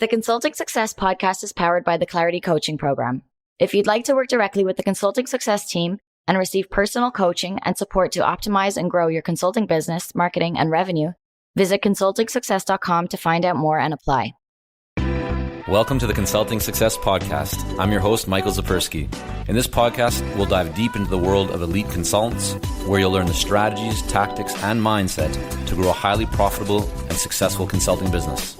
The Consulting Success podcast is powered by the Clarity Coaching Program. If you'd like to work directly with the Consulting Success team and receive personal coaching and support to optimize and grow your consulting business, marketing, and revenue, visit consultingsuccess.com to find out more and apply. Welcome to the Consulting Success Podcast. I'm your host, Michael Zapersky. In this podcast, we'll dive deep into the world of elite consultants, where you'll learn the strategies, tactics, and mindset to grow a highly profitable and successful consulting business.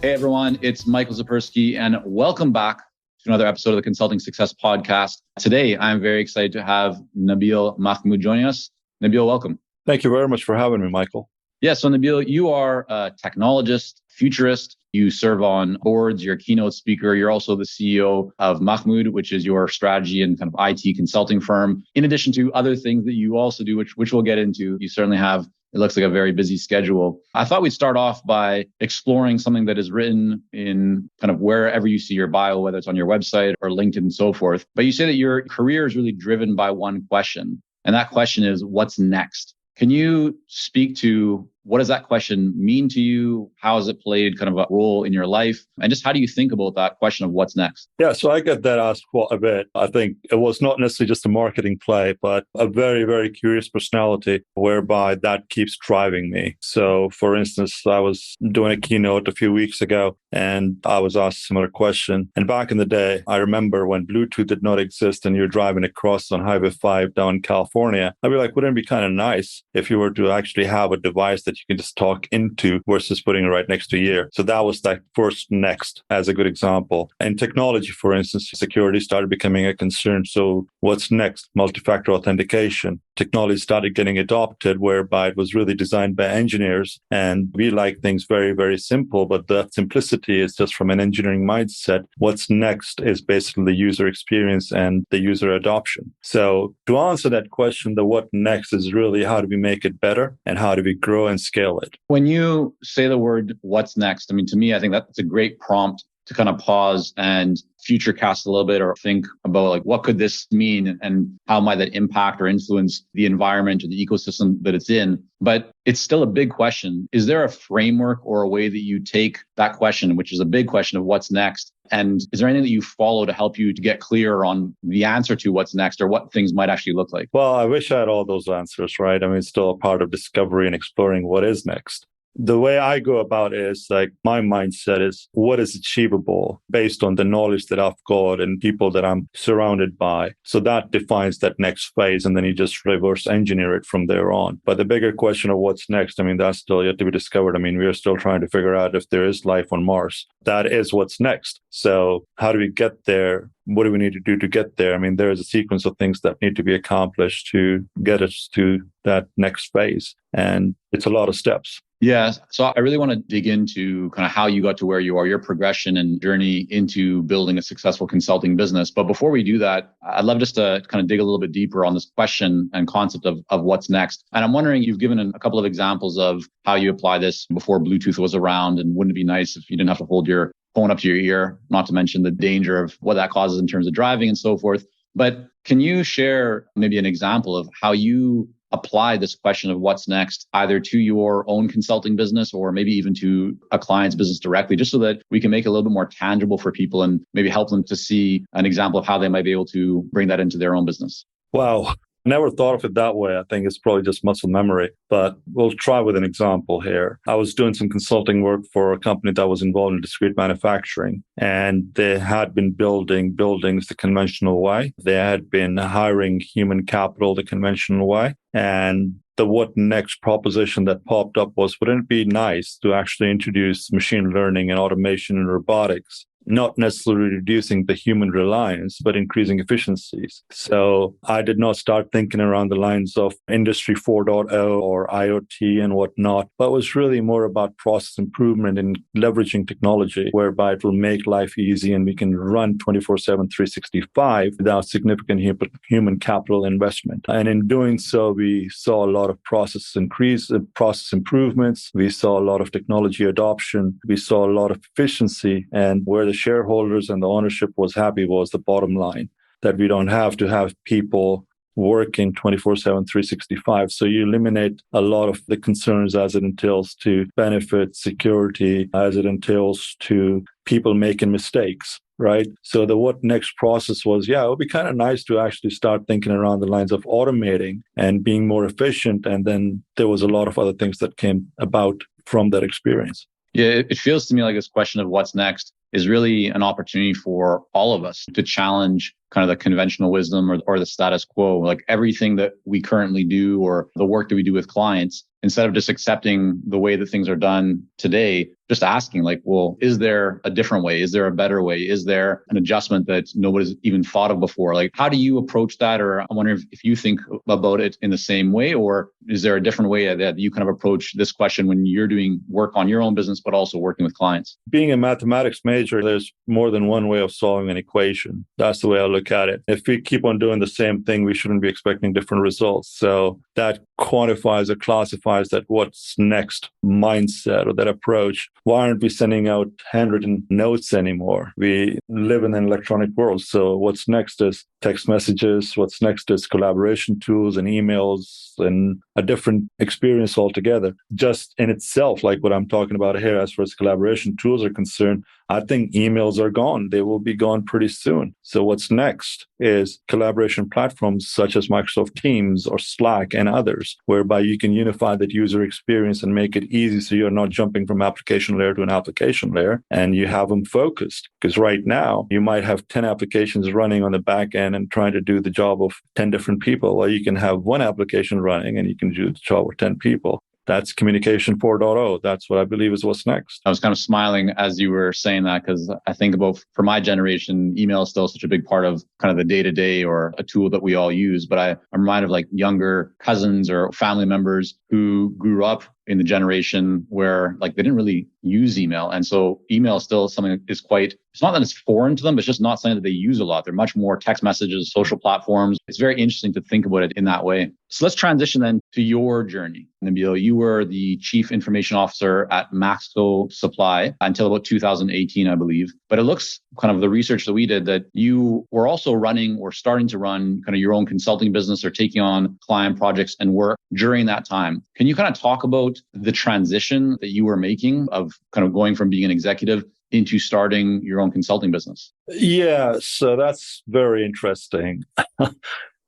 Hey everyone, it's Michael Zapersky, and welcome back to another episode of the Consulting Success Podcast. Today, I'm very excited to have Nabeel Mahmood joining us. Nabeel, welcome. Thank you very much for having me, Michael. Yeah, so Nabeel, you are a technologist, futurist. You serve on boards, you're a keynote speaker. You're also the CEO of Mahmood, which is your strategy and kind of IT consulting firm. In addition to other things that you also do, which we'll get into, you certainly have, it looks like a very busy schedule. I thought we'd start off by exploring something that is written in kind of wherever you see your bio, whether it's on your website or LinkedIn and so forth. But you say that your career is really driven by one question. And that question is, what's next? Can you speak to what does that question mean to you? How has it played kind of a role in your life? And just how do you think about that question of what's next? Yeah, so I get that asked quite a bit. I think it was not necessarily just a marketing play, but a very, very curious personality whereby that keeps driving me. So for instance, I was doing a keynote a few weeks ago and I was asked a similar question. And back in the day, I remember when Bluetooth did not exist and you're driving across on Highway 5 down in California, I'd be like, wouldn't it be kind of nice if you were to actually have a device that you can just talk into versus putting it right next to your ear? So that was that first next as a good example. And technology, for instance, security started becoming a concern. So what's next? Multi-factor authentication. Technology started getting adopted whereby it was really designed by engineers. And we like things very, very simple, but the simplicity is just from an engineering mindset. What's next is basically the user experience and the user adoption. So to answer that question, the what next is really how do we make it better and how do we grow and scale it? When you say the word what's next, I mean, to me, I think that's a great prompt to kind of pause and future cast a little bit or think about like, what could this mean and how might that impact or influence the environment or the ecosystem that it's in? But it's still a big question. Is there a framework or a way that you take that question, which is a big question of what's next? And is there anything that you follow to help you to get clear on the answer to what's next or what things might actually look like? Well, I wish I had all those answers, right? I mean, it's still a part of discovery and exploring what is next. The way I go about it is like my mindset is what is achievable based on the knowledge that I've got and people that I'm surrounded by. So that defines that next phase. And then you just reverse engineer it from there on. But the bigger question of what's next, I mean, that's still yet to be discovered. I mean, we are still trying to figure out if there is life on Mars. That is what's next. So how do we get there? What do we need to do to get there? I mean, there is a sequence of things that need to be accomplished to get us to that next phase. And it's a lot of steps. Yeah. So I really want to dig into kind of how you got to where you are, your progression and journey into building a successful consulting business. But before we do that, I'd love just to kind of dig a little bit deeper on this question and concept of what's next. And I'm wondering, you've given a couple of examples of how you apply this before Bluetooth was around. And wouldn't it be nice if you didn't have to hold your phone up to your ear, not to mention the danger of what that causes in terms of driving and so forth. But can you share maybe an example of how you apply this question of what's next, either to your own consulting business or maybe even to a client's business directly, just so that we can make it a little bit more tangible for people and maybe help them to see an example of how they might be able to bring that into their own business? Wow. Never thought of it that way. I think it's probably just muscle memory, but we'll try with an example here. I was doing some consulting work for a company that was involved in discrete manufacturing, and they had been building buildings the conventional way. They had been hiring human capital the conventional way. And the what next proposition that popped up was, wouldn't it be nice to actually introduce machine learning and automation and robotics not necessarily reducing the human reliance, but increasing efficiencies. So I did not start thinking around the lines of Industry 4.0 or IoT and whatnot, but was really more about process improvement and leveraging technology, whereby it will make life easy and we can run 24/7, 365 without significant human capital investment. And in doing so, we saw a lot of process improvements. We saw a lot of technology adoption. We saw a lot of efficiency, and where the shareholders and the ownership was happy was the bottom line, that we don't have to have people working 24/7, 365. So you eliminate a lot of the concerns as it entails to benefit security, as it entails to people making mistakes. Right. So the what next process was, it would be kind of nice to actually start thinking around the lines of automating and being more efficient. And then there was a lot of other things that came about from that experience. Yeah, it feels to me like this question of what's next is really an opportunity for all of us to challenge kind of the conventional wisdom or the status quo, like everything that we currently do or the work that we do with clients, instead of just accepting the way that things are done today, just asking like, well, is there a different way? Is there a better way? Is there an adjustment that nobody's even thought of before? Like, how do you approach that? Or I'm wondering if you think about it in the same way, or is there a different way that you kind of approach this question when you're doing work on your own business, but also working with clients? Being a mathematics major, there's more than one way of solving an equation. That's the way I look at it. If we keep on doing the same thing, we shouldn't be expecting different results. So that quantifies or classifies that what's next mindset or that approach. Why aren't we sending out handwritten notes anymore? We live in an electronic world. So what's next is text messages. What's next is collaboration tools and emails and a different experience altogether. Just in itself, like what I'm talking about here, as far as collaboration tools are concerned, I think emails are gone. They will be gone pretty soon. So what's next is collaboration platforms such as Microsoft Teams or Slack and others, whereby you can unify that user experience and make it easy so you're not jumping from application layer to an application layer and you have them focused. Because right now, you might have 10 applications running on the back end and trying to do the job of 10 different people. Or you can have one application running and you can do the job of 10 people. That's communication 4.0. That's what I believe is what's next. I was kind of smiling as you were saying that because I think about for my generation, email is still such a big part of kind of the day-to-day or a tool that we all use. But I'm reminded of like younger cousins or family members who grew up in the generation where like they didn't really use email. And so email is still something that is it's not that it's foreign to them, but it's just not something that they use a lot. They're much more text messages, social platforms. It's very interesting to think about it in that way. So let's transition then to your journey. Nabeel, you were the chief information officer at Maxco Supply until about 2018, I believe. But it looks kind of the research that we did that you were also running or starting to run kind of your own consulting business or taking on client projects and work during that time. Can you kind of talk about the transition that you were making of kind of going from being an executive into starting your own consulting business? Yeah, so that's very interesting.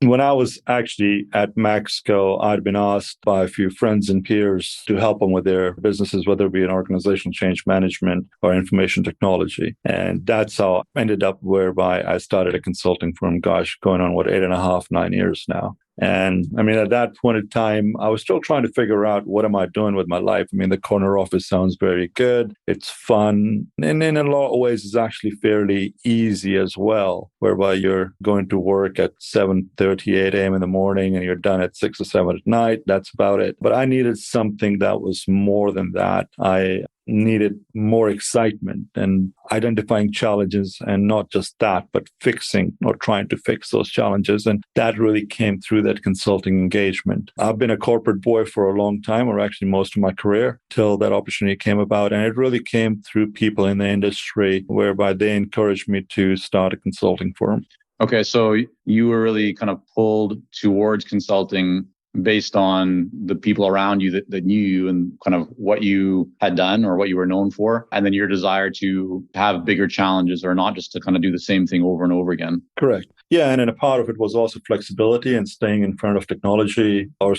When I was actually at Maxco, I'd been asked by a few friends and peers to help them with their businesses, whether it be in organizational change management or information technology. And that's how I ended up whereby I started a consulting firm, going on 8.5, 9 years now. And I mean, at that point in time, I was still trying to figure out what am I doing with my life? I mean, the corner office sounds very good. It's fun. And in a lot of ways, it's actually fairly easy as well, whereby you're going to work at 7:30, 8 a.m. in the morning and you're done at 6 or 7 at night. That's about it. But I needed something that was more than that. I needed more excitement and identifying challenges, and not just that, but fixing or trying to fix those challenges. And that really came through that consulting engagement. I've been a corporate boy for a long time, or actually most of my career, till that opportunity came about. And it really came through people in the industry whereby they encouraged me to start a consulting firm. Okay, so you were really kind of pulled towards consulting based on the people around you that knew you and kind of what you had done or what you were known for, and then your desire to have bigger challenges or not just to kind of do the same thing over and over again. Correct. Yeah, and then a part of it was also flexibility and staying in front of technology, or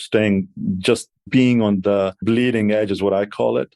just being on the bleeding edge is what I call it,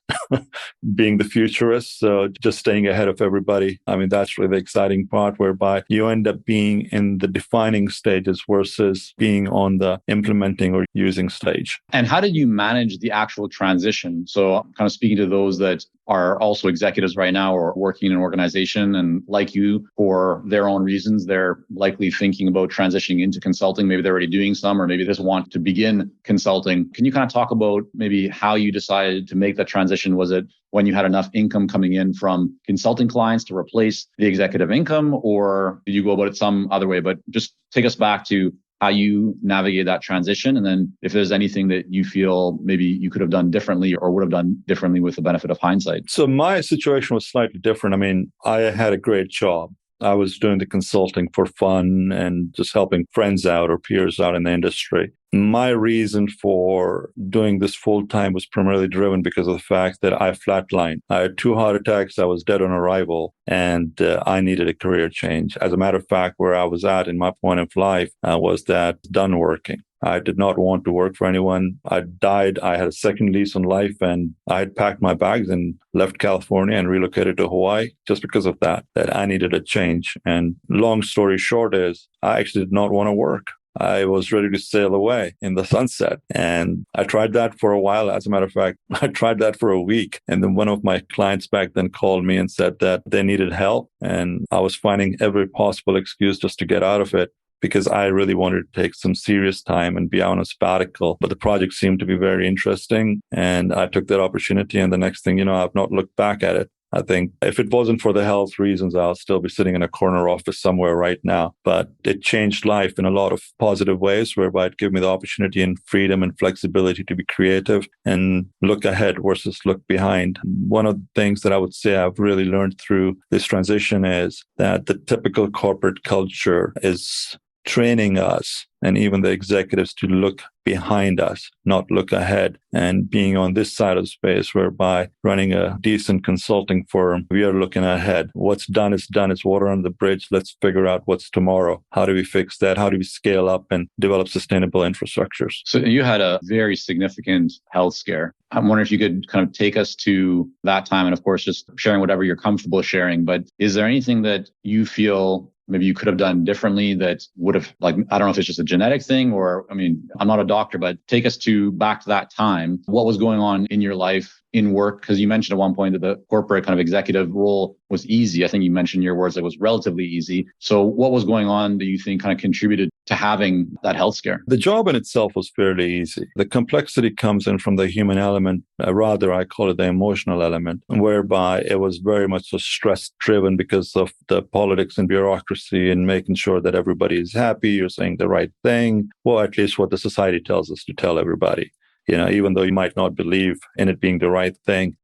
being the futurist. So just staying ahead of everybody. I mean, that's really the exciting part, whereby you end up being in the defining stages versus being on the implementing or using stage. And how did you manage the actual transition? So I'm kind of speaking to those that are also executives right now or working in an organization, and like you, for their own reasons, they're likely thinking about transitioning into consulting. Maybe they're already doing some, or maybe they just want to begin consulting. Can you kind of talk about maybe how you decided to make that transition? Was it when you had enough income coming in from consulting clients to replace the executive income, or did you go about it some other way? But just take us back to how you navigate that transition. And then if there's anything that you feel maybe you could have done differently or would have done differently with the benefit of hindsight. So my situation was slightly different. I mean, I had a great job. I was doing the consulting for fun and just helping friends out or peers out in the industry. My reason for doing this full time was primarily driven because of the fact that I flatlined. I had 2 heart attacks. I was dead on arrival, and I needed a career change. As a matter of fact, where I was at in my point of life was that done working. I did not want to work for anyone. I died. I had a second lease on life, and I had packed my bags and left California and relocated to Hawaii just because of that I needed a change. And long story short is I actually did not want to work. I was ready to sail away in the sunset. And I tried that for a while. As a matter of fact, I tried that for a week. And then one of my clients back then called me and said that they needed help. And I was finding every possible excuse just to get out of it, because I really wanted to take some serious time and be on a sabbatical. But the project seemed to be very interesting, and I took that opportunity. And the next thing you know, I've not looked back at it. I think if it wasn't for the health reasons, I'll still be sitting in a corner office somewhere right now. But it changed life in a lot of positive ways, whereby it gave me the opportunity and freedom and flexibility to be creative and look ahead versus look behind. One of the things that I would say I've really learned through this transition is that the typical corporate culture is training us and even the executives to look behind us, not look ahead. And being on this side of space, whereby running a decent consulting firm, we are looking ahead. What's done is done. It's water under the bridge. Let's figure out what's tomorrow. How do we fix that? How do we scale up and develop sustainable infrastructures? So you had a very significant health scare. I'm wondering if you could kind of take us to that time, and of course, just sharing whatever you're comfortable sharing. But is there anything that you feel maybe you could have done differently that would have, like, I don't know if it's just a genetic thing or, I mean, I'm not a doctor, but take us back to that time. What was going on in your life, in work? Because you mentioned at one point that the corporate kind of executive role was easy. I think you mentioned your words, it was relatively easy. So what was going on that you think kind of contributed to having that health scare? The job in itself was fairly easy. The complexity comes in from the human element, rather I call it the emotional element, whereby it was very much so stress driven because of the politics and bureaucracy and making sure that everybody is happy, you're saying the right thing, or at least what the society tells us to tell everybody. Even though you might not believe in it being the right thing.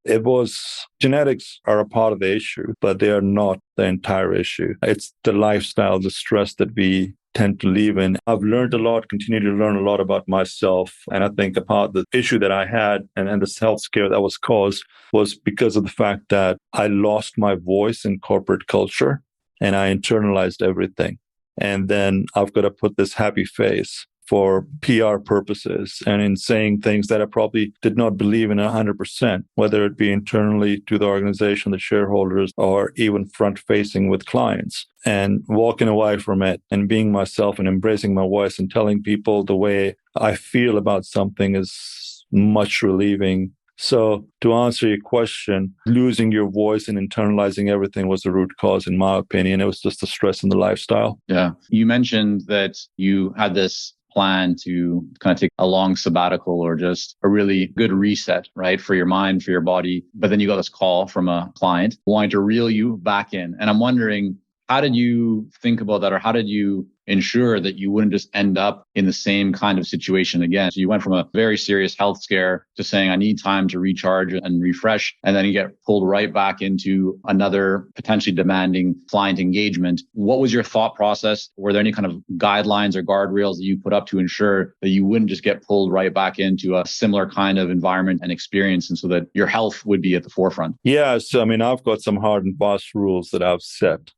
Genetics are a part of the issue, but they are not the entire issue. It's the lifestyle, the stress that we tend to live in. I've learned a lot, continue to learn a lot about myself. And I think about the issue that I had and this health scare that was caused was because of the fact that I lost my voice in corporate culture and I internalized everything. And then I've got to put this happy face for PR purposes and in saying things that I probably did not believe in 100%, whether it be internally to the organization, the shareholders, or even front facing with clients, and walking away from it and being myself and embracing my voice and telling people the way I feel about something is much relieving. So to answer your question, losing your voice and internalizing everything was the root cause, in my opinion. It was just the stress in the lifestyle. Yeah. You mentioned that you had this plan to kind of take a long sabbatical or just a really good reset, right? For your mind, for your body. But then you got this call from a client wanting to reel you back in. And I'm wondering, how did you think about that? Or how did you ensure that you wouldn't just end up in the same kind of situation again? So you went from a very serious health scare to saying, I need time to recharge and refresh. And then you get pulled right back into another potentially demanding client engagement. What was your thought process? Were there any kind of guidelines or guardrails that you put up to ensure that you wouldn't just get pulled right back into a similar kind of environment and experience, and so that your health would be at the forefront? Yeah. So, I've got some hard and fast rules that I've set.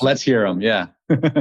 Let's hear them. Yeah.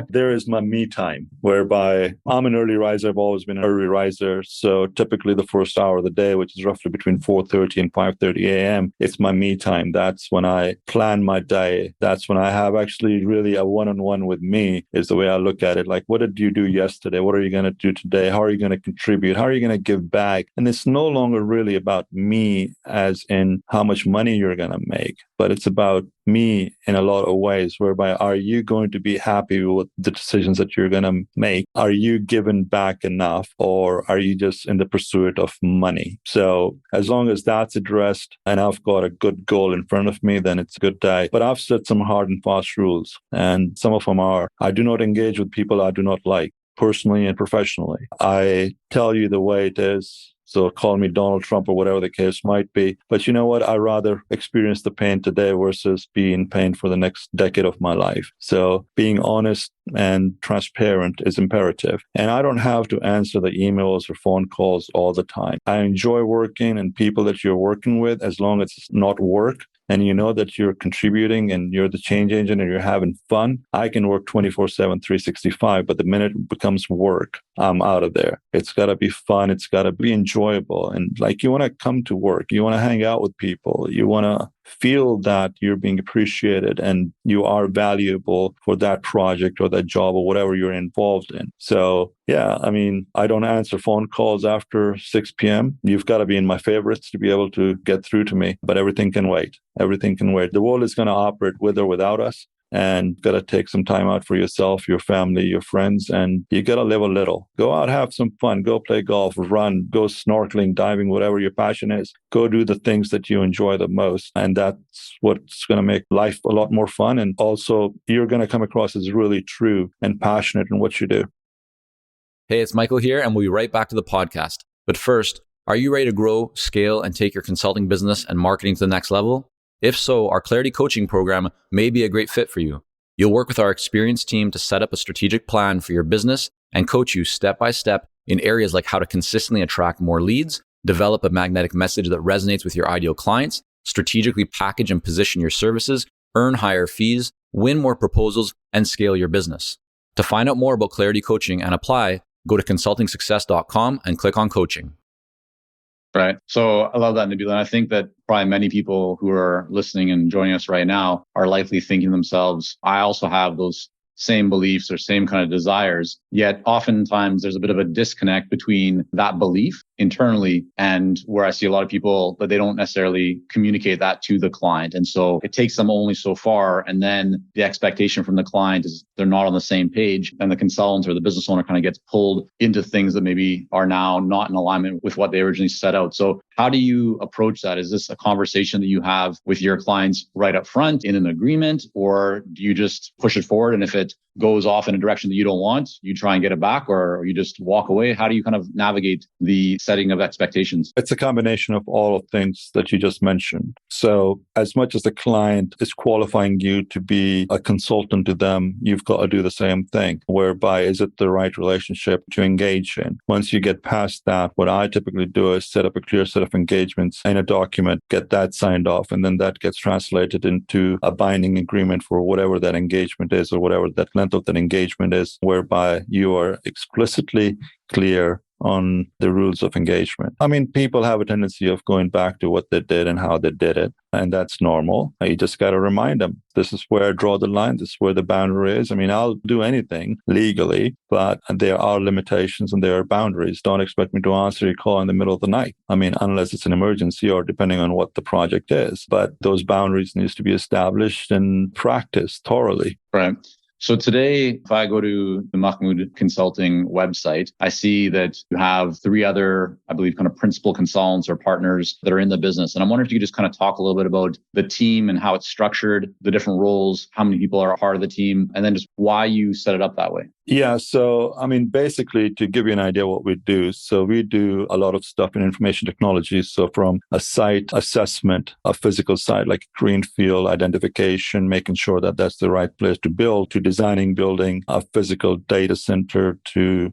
There is my me time, whereby I'm an early riser. I've always been an early riser. So typically the first hour of the day, which is roughly between 4:30 and 5:30 a.m., it's my me time. That's when I plan my day. That's when I have actually really a one-on-one with me, is the way I look at it. Like, what did you do yesterday? What are you going to do today? How are you going to contribute? How are you going to give back? And it's no longer really about me as in how much money you're going to make, but it's about me in a lot of ways, whereby are you going to be happy with the decisions that you're going to make? Are you giving back enough, or are you just in the pursuit of money? So as long as that's addressed and I've got a good goal in front of me, then it's a good day. But I've set some hard and fast rules, and some of them are, I do not engage with people I do not like, personally and professionally. I tell you the way it is. So call me Donald Trump or whatever the case might be. But you know what? I'd rather experience the pain today versus be in pain for the next decade of my life. So being honest and transparent is imperative. And I don't have to answer the emails or phone calls all the time. I enjoy working and people that you're working with, as long as it's not work and you know that you're contributing and you're the change agent and you're having fun. I can work 24/7, 365, but the minute it becomes work, I'm out of there. It's got to be fun. It's got to be enjoyable. And like, you want to come to work, you want to hang out with people, you want to feel that you're being appreciated and you are valuable for that project or that job or whatever you're involved in. So yeah, I mean, I don't answer phone calls after 6 p.m. You've got to be in my favorites to be able to get through to me, but everything can wait. Everything can wait. The world is going to operate with or without us. And got to take some time out for yourself, your family, your friends, and you got to live a little. Go out, have some fun, go play golf, run, go snorkeling, diving, whatever your passion is. Go do the things that you enjoy the most. And that's what's going to make life a lot more fun. And also, you're going to come across as really true and passionate in what you do. Hey, it's Michael here, and we'll be right back to the podcast. But first, are you ready to grow, scale, and take your consulting business and marketing to the next level? If so, our Clarity Coaching program may be a great fit for you. You'll work with our experienced team to set up a strategic plan for your business and coach you step by step in areas like how to consistently attract more leads, develop a magnetic message that resonates with your ideal clients, strategically package and position your services, earn higher fees, win more proposals, and scale your business. To find out more about Clarity Coaching and apply, go to consultingsuccess.com and click on coaching. Right. So I love that, Nabeel. And I think that probably many people who are listening and joining us right now are likely thinking to themselves, I also have those same beliefs or same kind of desires. Yet oftentimes there's a bit of a disconnect between that belief internally and where I see a lot of people that they don't necessarily communicate that to the client. And so it takes them only so far. And then the expectation from the client is they're not on the same page. And the consultant or the business owner kind of gets pulled into things that maybe are now not in alignment with what they originally set out. So how do you approach that? Is this a conversation that you have with your clients right up front in an agreement, or do you just push it forward? And if it goes off in a direction that you don't want, you try and get it back, or you just walk away? How do you kind of navigate the setting of expectations? It's a combination of all of things that you just mentioned. So as much as the client is qualifying you to be a consultant to them, you've got to do the same thing, whereby is it the right relationship to engage in? Once you get past that, what I typically do is set up a clear set of engagements in a document, get that signed off, and then that gets translated into a binding agreement for whatever that engagement is or whatever that length of that engagement is, whereby you are explicitly clear on the rules of engagement. I mean, people have a tendency of going back to what they did and how they did it, and that's normal. You just got to remind them, this is where I draw the line, this is where the boundary is. I mean, I'll do anything legally, but there are limitations and there are boundaries. Don't expect me to answer your call in the middle of the night. I mean, unless it's an emergency or depending on what the project is. But those boundaries needs to be established and practiced thoroughly. Right. So today, if I go to the Mahmood Consulting website, I see that you have 3 other, I believe, kind of principal consultants or partners that are in the business. And I'm wondering if you could just kind of talk a little bit about the team and how it's structured, the different roles, how many people are a part of the team, and then just why you set it up that way. Yeah. So, I mean, basically, to give you an idea what we do. So we do a lot of stuff in information technology. So from a site assessment, a physical site like greenfield identification, making sure that that's the right place to build, to designing, building a physical data center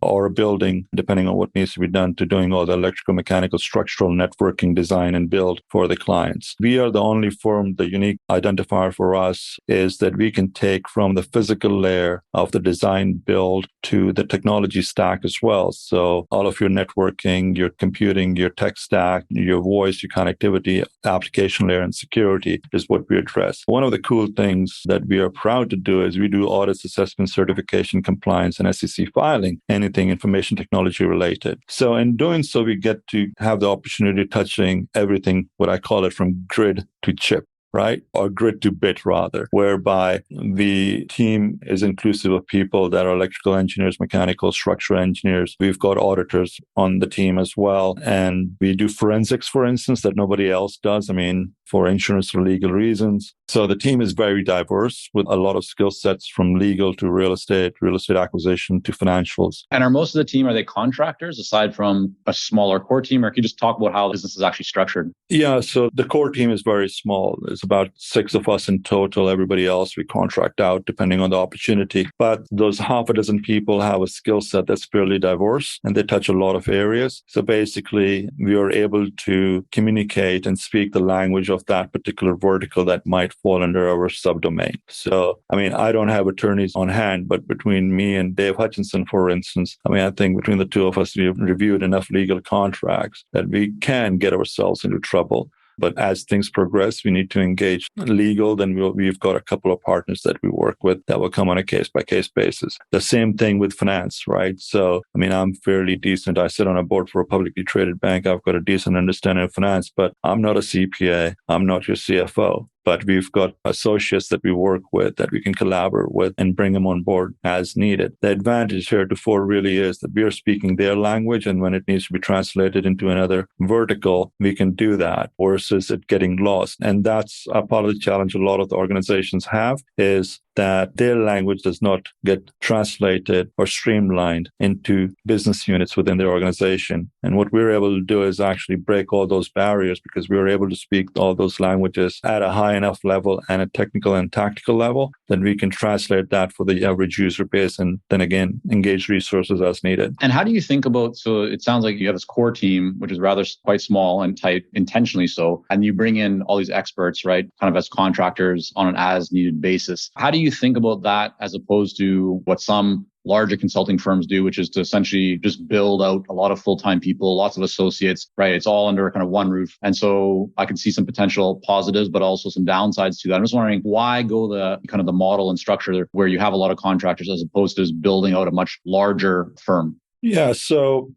or a building, depending on what needs to be done, to doing all the electrical, mechanical, structural, networking design and build for the clients. We are the only firm. The unique identifier for us is that we can take from the physical layer of the design build to the technology stack as well. So all of your networking, your computing, your tech stack, your voice, your connectivity, application layer, and security is what we address. One of the cool things that we are proud to do is we do audits, assessment, certification, compliance, and SEC filing, anything information technology related. So in doing so, we get to have the opportunity touching everything, what I call it, from grid to chip. Right? Or grid to bit rather, whereby the team is inclusive of people that are electrical engineers, mechanical, structural engineers. We've got auditors on the team as well. And we do forensics, for instance, that nobody else does. I mean, for insurance or legal reasons. So the team is very diverse with a lot of skill sets from legal to real estate acquisition to financials. And are most of the team, are they contractors aside from a smaller core team? Or can you just talk about how business is actually structured? Yeah, so the core team is very small. There's about 6 of us in total. Everybody else we contract out depending on the opportunity. But those half a dozen people have a skill set that's fairly diverse and they touch a lot of areas. So basically, we are able to communicate and speak the language of that particular vertical that might fall under our subdomain. So, I don't have attorneys on hand, but between me and Dave Hutchinson, for instance, I think between the two of us, we have reviewed enough legal contracts that we can get ourselves into trouble. But as things progress, we need to engage legal. Then we've got a couple of partners that we work with that will come on a case-by-case basis. The same thing with finance, right? So, I'm fairly decent. I sit on a board for a publicly traded bank. I've got a decent understanding of finance, but I'm not a CPA. I'm not your CFO. But we've got associates that we work with that we can collaborate with and bring them on board as needed. The advantage heretofore really is that we are speaking their language, and when it needs to be translated into another vertical, we can do that versus it getting lost. And that's a part of the challenge a lot of the organizations have, is that their language does not get translated or streamlined into business units within their organization. And what we're able to do is actually break all those barriers, because we're able to speak all those languages at a high enough level and a technical and tactical level that we can translate that for the average user base and then again, engage resources as needed. And how do you think about, so it sounds like you have this core team, which is rather quite small and tight, intentionally so, and you bring in all these experts, right, kind of as contractors on an as needed basis. How do you think about that as opposed to what some larger consulting firms do, which is to essentially just build out a lot of full-time people, lots of associates, right? It's all under kind of one roof. And so I can see some potential positives, but also some downsides to that. I'm just wondering, why go the kind of the model and structure where you have a lot of contractors as opposed to just building out a much larger firm? Yeah. So,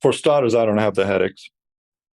for starters, I don't have the headaches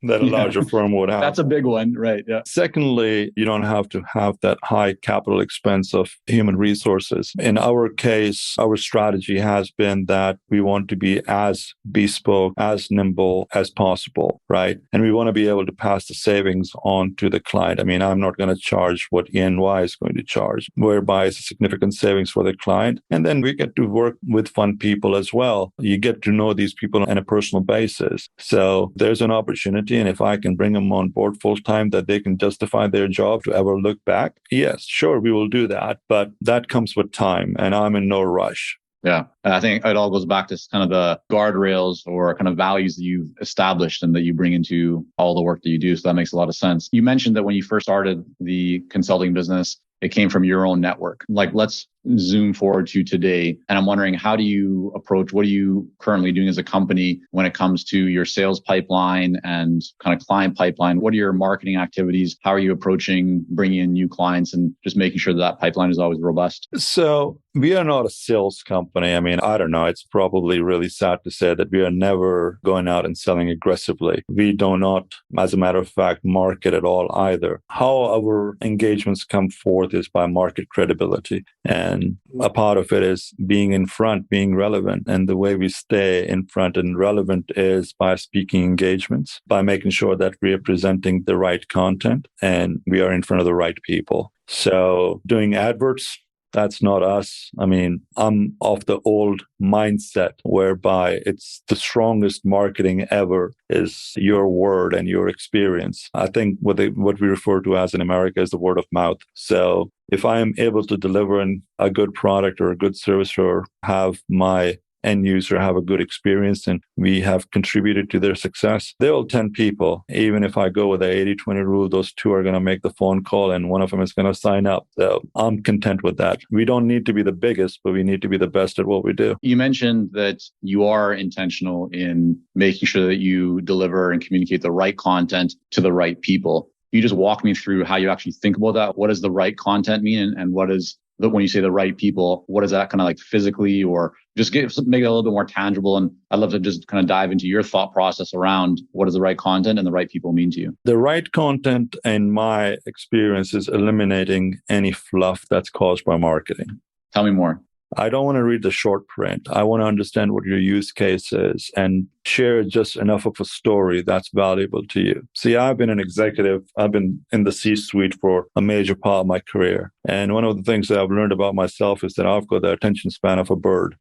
that a larger firm would have. That's a big one, right? Yeah. Secondly, you don't have to have that high capital expense of human resources. In our case, our strategy has been that we want to be as bespoke, as nimble as possible, right? And we want to be able to pass the savings on to the client. I'm not going to charge what EY is going to charge, whereby it's a significant savings for the client. And then we get to work with fun people as well. You get to know these people on a personal basis. So there's an opportunity. And if I can bring them on board full time, that they can justify their job to ever look back, yes, sure, we will do that. But that comes with time, and I'm in no rush. Yeah. And I think it all goes back to kind of the guardrails or kind of values that you've established and that you bring into all the work that you do. So that makes a lot of sense. You mentioned that when you first started the consulting business, it came from your own network. Like, let's zoom forward to today. And I'm wondering, how do you approach, what are you currently doing as a company when it comes to your sales pipeline and kind of client pipeline? What are your marketing activities? How are you approaching bringing in new clients and just making sure that pipeline is always robust? So we are not a sales company. I don't know. It's probably really sad to say that we are never going out and selling aggressively. We do not, as a matter of fact, market at all either. How our engagements come forth is by market credibility. And a part of it is being in front, being relevant. And the way we stay in front and relevant is by speaking engagements, by making sure that we are presenting the right content and we are in front of the right people. So doing adverts, that's not us. I'm of the old mindset whereby it's the strongest marketing ever is your word and your experience. I think what we refer to as in America is the word of mouth. So if I am able to deliver a good product or a good service or have my end user have a good experience and we have contributed to their success, they will 10 people. Even if I go with the 80-20 rule, those 2 are going to make the phone call and one of them is going to sign up. So I'm content with that. We don't need to be the biggest, but we need to be the best at what we do. You mentioned that you are intentional in making sure that you deliver and communicate the right content to the right people. You just walk me through how you actually think about that. What does the right content mean? And what is when you say the right people, what is that kind of like physically, or just make it a little bit more tangible? And I'd love to just kind of dive into your thought process around what does the right content and the right people mean to you? The right content, in my experience, is eliminating any fluff that's caused by marketing. Tell me more. I don't want to read the short print. I want to understand what your use case is and share just enough of a story that's valuable to you. See, I've been an executive. I've been in the C-suite for a major part of my career. And one of the things that I've learned about myself is that I've got the attention span of a bird.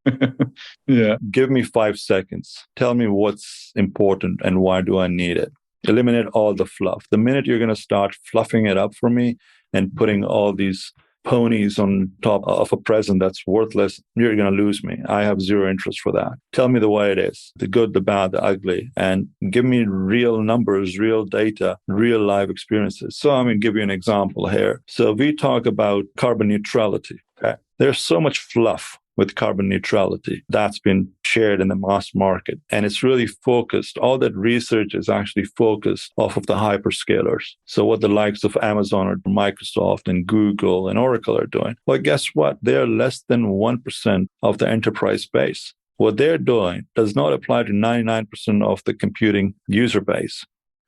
Yeah. Give me 5 seconds. Tell me what's important and why do I need it. Eliminate all the fluff. The minute you're going to start fluffing it up for me and putting all these ponies on top of a present that's worthless, you're going to lose me. I have zero interest for that. Tell me the way it is, the good, the bad, the ugly, and give me real numbers, real data, real life experiences. So I'm going to give you an example here. So we talk about carbon neutrality. Okay? There's so much fluff with carbon neutrality that's been shared in the mass market. And it's really focused. All that research is actually focused off of the hyperscalers. So what the likes of Amazon or Microsoft and Google and Oracle are doing. Well, guess what? They're less than 1% of the enterprise space. What they're doing does not apply to 99% of the computing user base.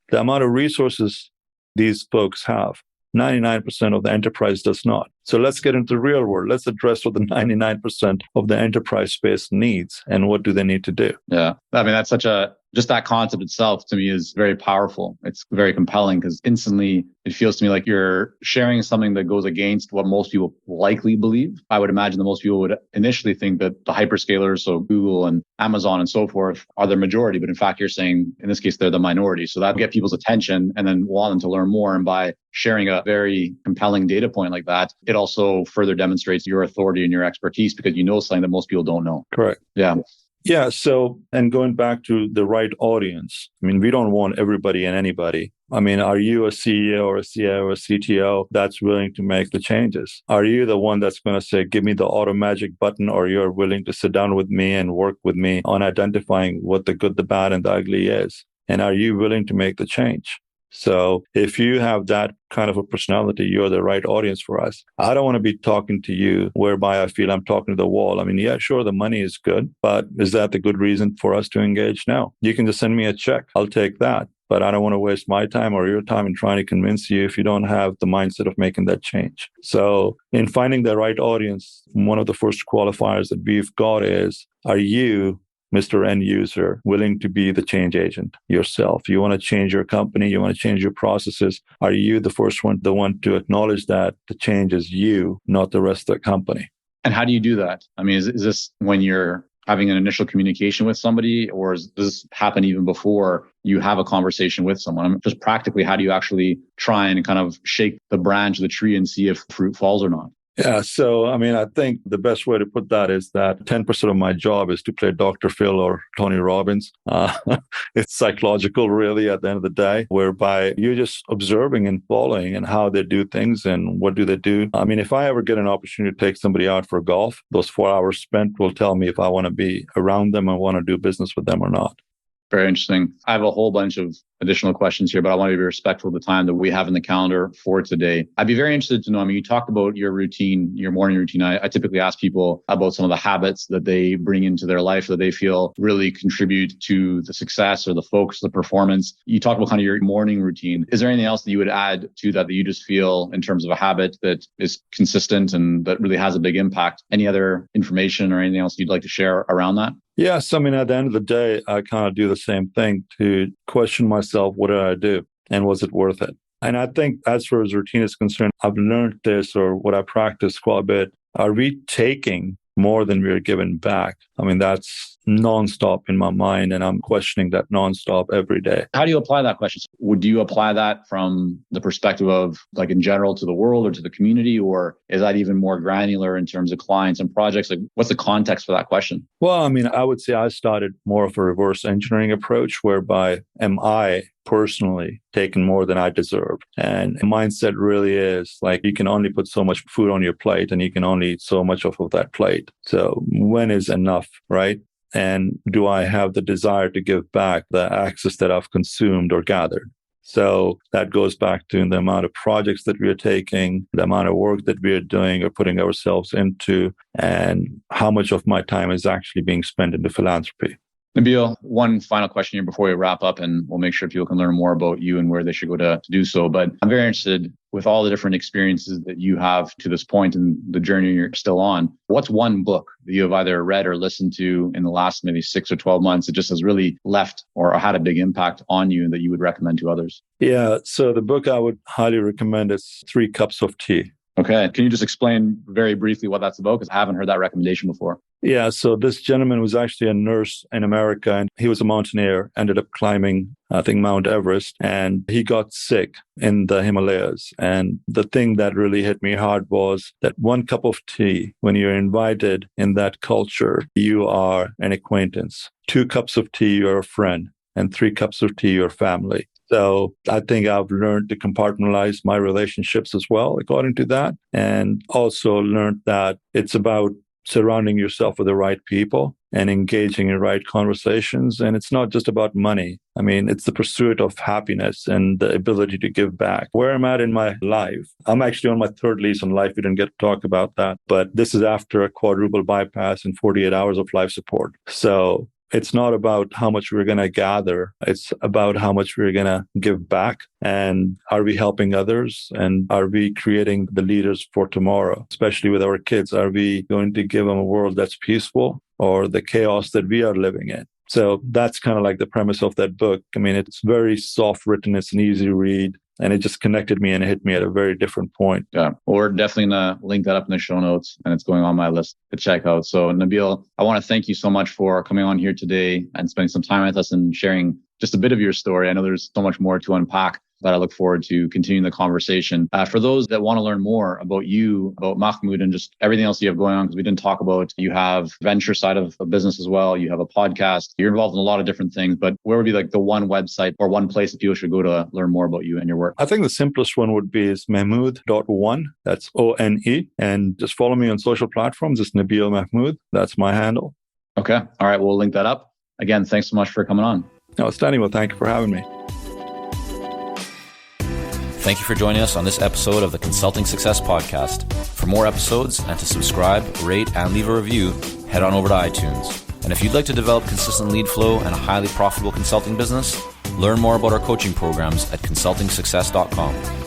The amount of resources these folks have, 99% of the enterprise does not. So let's get into the real world. Let's address what the 99% of the enterprise space needs and what do they need to do. Yeah. I mean, that's just that concept itself to me is very powerful. It's very compelling because instantly it feels to me like you're sharing something that goes against what most people likely believe. I would imagine that most people would initially think that the hyperscalers, so Google and Amazon and so forth, are the majority. But in fact, you're saying in this case, they're the minority. So that'll get people's attention and then want them to learn more. And by sharing a very compelling data point like that, it also further demonstrates your authority and your expertise because you know something that most people don't know. Correct. Yeah. Yeah. So, and going back to the right audience, I mean, we don't want everybody and anybody. I mean, are you a CEO or a CIO or a CTO that's willing to make the changes? Are you the one that's going to say, give me the auto magic button, or you're willing to sit down with me and work with me on identifying what the good, the bad, and the ugly is? And are you willing to make the change? So if you have that kind of a personality, you're the right audience for us. I don't want to be talking to you whereby I feel I'm talking to the wall. I mean, yeah, sure, the money is good, but is that the good reason for us to engage now? You can just send me a check. I'll take that. But I don't want to waste my time or your time in trying to convince you if you don't have the mindset of making that change. So in finding the right audience, one of the first qualifiers that we've got is, are you, Mr. End User, willing to be the change agent yourself? You want to change your company, you want to change your processes. Are you the first one, the one to acknowledge that the change is you, not the rest of the company? And how do you do that? I mean, is this when you're having an initial communication with somebody, or does this happen even before you have a conversation with someone? I mean, just practically, how do you actually try and kind of shake the branch of the tree and see if fruit falls or not? Yeah. So, I mean, I think the best way to put that is that 10% of my job is to play Dr. Phil or Tony Robbins. It's psychological, really, at the end of the day, whereby you're just observing and following and how they do things and what do they do. I mean, if I ever get an opportunity to take somebody out for golf, those 4 hours spent will tell me if I want to be around them and want to do business with them or not. Very interesting. I have a whole bunch of additional questions here, but I want to be respectful of the time that we have in the calendar for today. I'd be very interested to know, I mean, you talked about your routine, your morning routine. I typically ask people about some of the habits that they bring into their life that they feel really contribute to the success or the focus, the performance. You talked about kind of your morning routine. Is there anything else that you would add to that you just feel in terms of a habit that is consistent and that really has a big impact? Any other information or anything else you'd like to share around that? Yes. I mean, at the end of the day, I kind of do the same thing to question myself, what did I do? And was it worth it? And I think as far as routine is concerned, I've learned this, or what I practice quite a bit. Are we taking more than we're giving back? I mean, that's nonstop in my mind, and I'm questioning that nonstop every day. How do you apply that question? Would you apply that from the perspective of like in general to the world or to the community, or is that even more granular in terms of clients and projects? Like, what's the context for that question? Well, I mean, I would say I started more of a reverse engineering approach, whereby am I personally taking more than I deserve? And mindset really is like, you can only put so much food on your plate and you can only eat so much of that plate. So when is enough, right? And do I have the desire to give back the access that I've consumed or gathered? So that goes back to the amount of projects that we are taking, the amount of work that we are doing or putting ourselves into, and how much of my time is actually being spent into philanthropy. Nabeel, one final question here before we wrap up, and we'll make sure people can learn more about you and where they should go to do so. But I'm very interested with all the different experiences that you have to this point and the journey you're still on, what's one book that you have either read or listened to in the last maybe 6 or 12 months that just has really left or had a big impact on you that you would recommend to others? Yeah. So the book I would highly recommend is 3 Cups of Tea. Okay. Can you just explain very briefly what that's about? Because I haven't heard that recommendation before. Yeah. So this gentleman was actually a nurse in America, and he was a mountaineer, ended up climbing, I think, Mount Everest, and he got sick in the Himalayas. And the thing that really hit me hard was that 1 cup of tea, when you're invited in that culture, you are an acquaintance. 2 cups of tea, you're a friend. And 3 cups of tea, you're family. So I think I've learned to compartmentalize my relationships as well, according to that. And also learned that it's about surrounding yourself with the right people and engaging in right conversations. And it's not just about money. I mean, it's the pursuit of happiness and the ability to give back. Where I'm at in my life, I'm actually on my 3rd lease on life. We didn't get to talk about that. But this is after a quadruple bypass and 48 hours of life support. So it's not about how much we're going to gather. It's about how much we're going to give back. And are we helping others? And are we creating the leaders for tomorrow, especially with our kids? Are we going to give them a world that's peaceful or the chaos that we are living in? So that's kind of like the premise of that book. I mean, it's very soft written. It's an easy read. And it just connected me and hit me at a very different point. Yeah. Well, we're definitely going to link that up in the show notes, and it's going on my list to check out. So Nabeel, I want to thank you so much for coming on here today and spending some time with us and sharing just a bit of your story. I know there's so much more to unpack, but I look forward to continuing the conversation. For those that want to learn more about you, about Mahmood, and just everything else you have going on, because we didn't talk about, you have venture side of a business as well. You have a podcast. You're involved in a lot of different things, but where would be like the one website or one place that people should go to learn more about you and your work? I think the simplest one would be is Mahmood.one. That's ONE. And just follow me on social platforms. It's Nabeel Mahmood. That's my handle. Okay. All right. We'll link that up. Again, thanks so much for coming on. Outstanding. Well, thank you for having me. Thank you for joining us on this episode of the Consulting Success Podcast. For more episodes and to subscribe, rate, and leave a review, head on over to iTunes. And if you'd like to develop consistent lead flow and a highly profitable consulting business, learn more about our coaching programs at consultingsuccess.com.